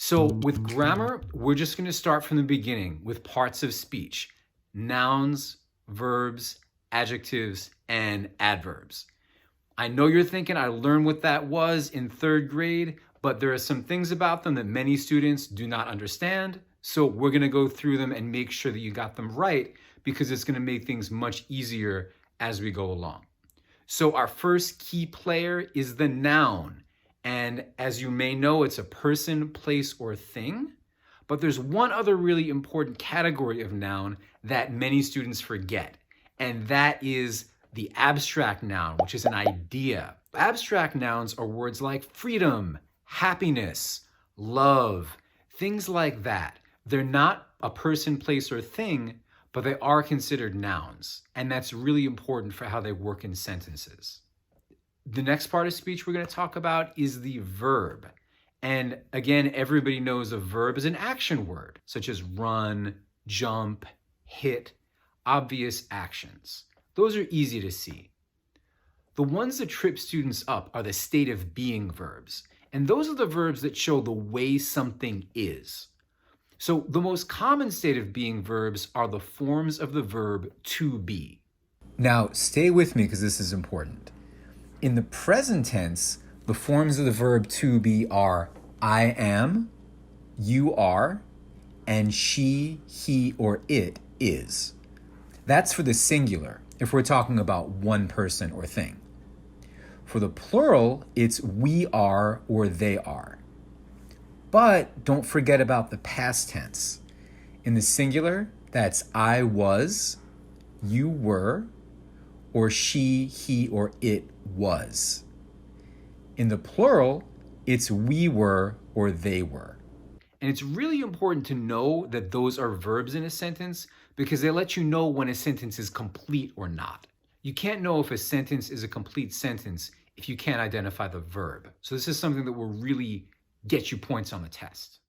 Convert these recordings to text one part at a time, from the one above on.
So with grammar, we're just going to start from the beginning with parts of speech: nouns, verbs, adjectives, and adverbs. I know you're thinking I learned what that was in third grade, but there are some things about them that many students do not understand. So we're going to go through them and make sure that you got them right, because it's going to make things much easier as we go along. So our first key player is the noun. And as you may know, it's a person, place, or thing. But there's one other really important category of noun that many students forget, and that is the abstract noun, which is an idea. Abstract nouns are words like freedom, happiness, love, things like that. They're not a person, place, or thing, but they are considered nouns. And that's really important for how they work in sentences. The next part of speech we're going to talk about is the verb. And again, everybody knows a verb is an action word, such as run, jump, hit, obvious actions. Those are easy to see. The ones that trip students up are the state of being verbs. And those are the verbs that show the way something is. So the most common state of being verbs are the forms of the verb to be. Now, stay with me because this is important. In the present tense, the forms of the verb to be are I am, you are, and she, he, or it is. That's for the singular, if we're talking about one person or thing. For the plural, it's we are or they are. But don't forget about the past tense. In the singular, that's I was, you were, or she, he, or it was. In the plural, it's we were or they were. And it's really important to know that those are verbs in a sentence because they let you know when a sentence is complete or not. You can't know if a sentence is a complete sentence if you can't identify the verb. So this is something that will really get you points on the test.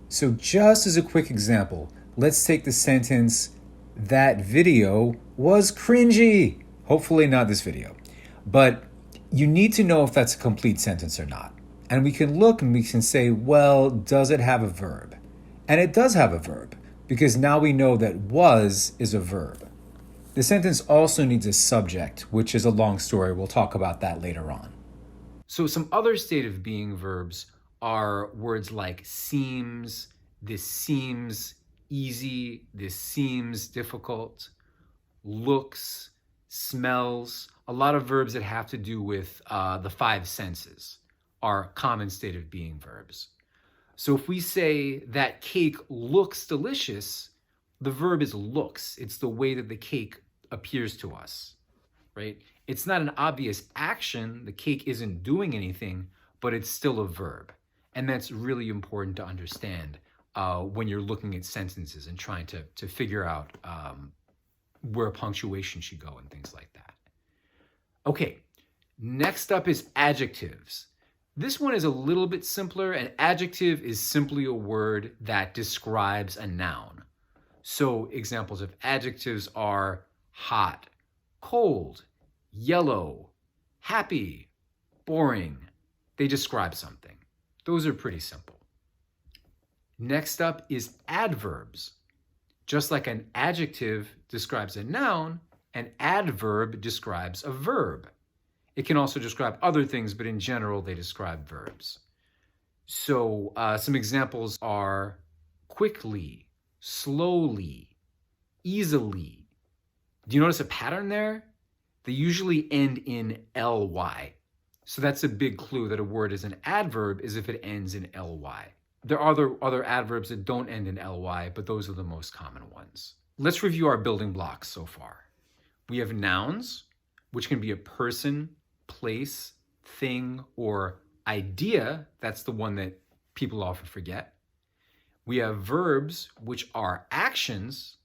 So just as a quick example, let's take the sentence, that video was cringy. Hopefully not this video. But you need to know if that's a complete sentence or not. And we can look and we can say, well, does it have a verb? And it does have a verb, because now we know that was is a verb. The sentence also needs a subject, which is a long story. We'll talk about that later on. So some other state of being verbs are words like seems, this seems easy, this seems difficult, looks, smells. A lot of verbs that have to do with the five senses are common state of being verbs. So if we say that cake looks delicious, the verb is looks. It's the way that the cake appears to us, right? It's not an obvious action. The cake isn't doing anything, but it's still a verb. And that's really important to understand when you're looking at sentences and trying to figure out where punctuation should go and things like that. Okay, next up is adjectives. This one is a little bit simpler. An adjective is simply a word that describes a noun. So examples of adjectives are hot, cold, yellow, happy, boring. They describe something. Those are pretty simple. Next up is adverbs. Just like an adjective describes a noun, an adverb describes a verb. It can also describe other things, but in general, they describe verbs. So some examples are quickly, slowly, easily. Do you notice a pattern there? They usually end in ly. So that's a big clue that a word is an adverb is if it ends in ly. There are other adverbs that don't end in ly, but those are the most common ones. Let's review our building blocks so far. We have nouns, which can be a person, place, thing, or idea. That's the one that people often forget. We have verbs, which are actions,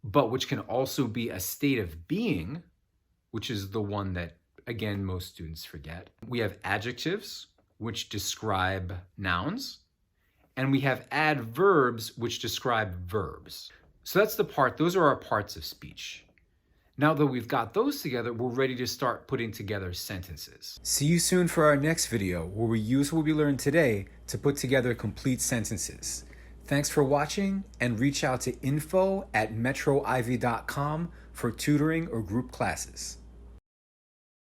but which can also be a state of being, which is the one that, again, most students forget. We have adjectives, which describe nouns, and we have adverbs, which describe verbs. So that's those are our parts of speech. Now that we've got those together, we're ready to start putting together sentences. See you soon for our next video, where we use what we learned today to put together complete sentences. Thanks for watching, and reach out to info@metroivy.com for tutoring or group classes.